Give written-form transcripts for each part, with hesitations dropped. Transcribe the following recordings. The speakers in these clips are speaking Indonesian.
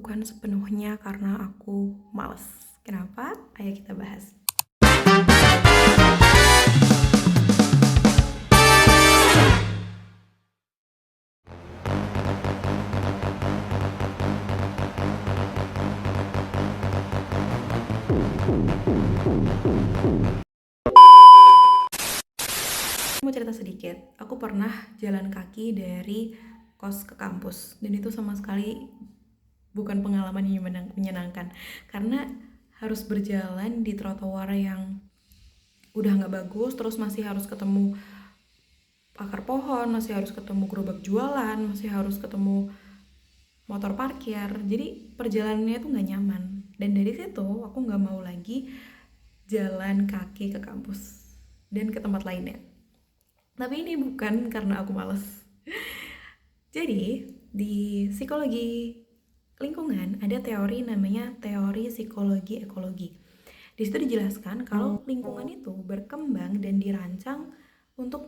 bukan sepenuhnya karena aku males. Kenapa? Ayo kita bahas. Mau cerita sedikit, aku pernah jalan kaki dari kos ke kampus, dan itu sama sekali bukan pengalaman yang menyenangkan, karena harus berjalan di trotoar yang udah nggak bagus, terus masih harus ketemu akar pohon, masih harus ketemu gerobak jualan, masih harus ketemu motor parkir, jadi perjalanannya tuh nggak nyaman. Dan dari situ aku nggak mau lagi jalan kaki ke kampus dan ke tempat lainnya. Tapi ini bukan karena aku males. Jadi di psikologi lingkungan ada teori namanya teori psikologi ekologi. Di situ dijelaskan kalau lingkungan itu berkembang dan dirancang untuk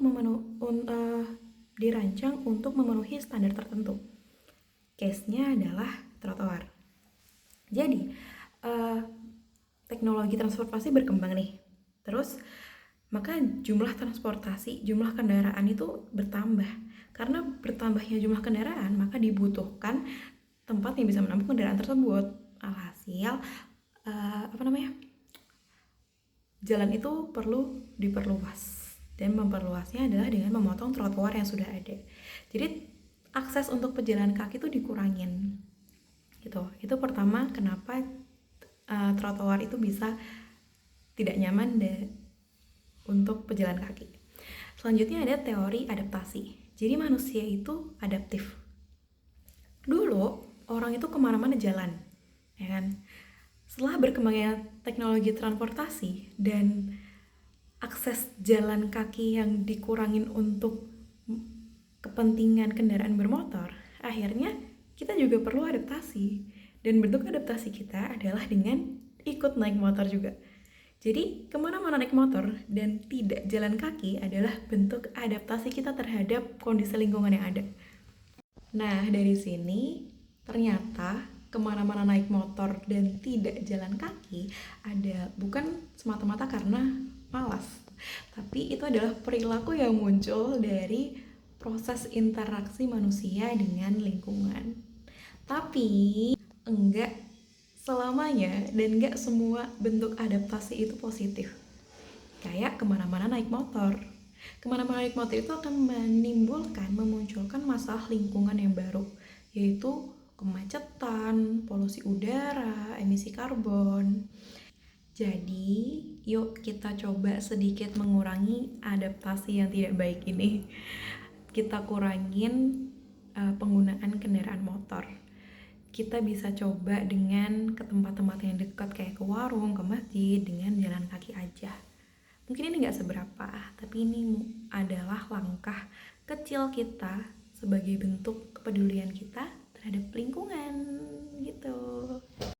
memenuhi standar tertentu. Case-nya adalah trotoar. Jadi teknologi transportasi berkembang nih. Terus maka jumlah transportasi, jumlah kendaraan itu bertambah. Karena bertambahnya jumlah kendaraan, maka dibutuhkan tempat yang bisa menampung kendaraan tersebut. Alhasil jalan itu perlu diperluas, dan memperluasnya adalah dengan memotong trotoar yang sudah ada. Jadi akses untuk pejalan kaki itu dikurangin gitu. Itu pertama kenapa trotoar itu bisa tidak nyaman untuk pejalan kaki. Selanjutnya ada teori adaptasi. Jadi manusia itu adaptif. Dulu orang itu kemana-mana jalan, ya kan? Setelah berkembangnya teknologi transportasi dan akses jalan kaki yang dikurangin untuk kepentingan kendaraan bermotor, akhirnya kita juga perlu adaptasi. Dan bentuk adaptasi kita adalah dengan ikut naik motor juga. Jadi kemana-mana naik motor dan tidak jalan kaki adalah bentuk adaptasi kita terhadap kondisi lingkungan yang ada. Nah, dari sini ternyata kemana-mana naik motor dan tidak jalan kaki ada bukan semata-mata karena malas, tapi itu adalah perilaku yang muncul dari proses interaksi manusia dengan lingkungan. Tapi enggak selamanya dan enggak semua bentuk adaptasi itu positif. Kayak kemana-mana naik motor. Kemana-mana naik motor itu akan memunculkan masalah lingkungan yang baru, yaitu kemacetan, polusi udara, emisi karbon. Jadi, yuk kita coba sedikit mengurangi adaptasi yang tidak baik ini. Kita kurangin penggunaan kendaraan motor. Kita bisa coba dengan ke tempat-tempat yang dekat kayak ke warung, ke masjid, dengan jalan kaki aja. Mungkin ini gak seberapa, tapi ini adalah langkah kecil kita sebagai bentuk kepedulian kita terhadap lingkungan gitu.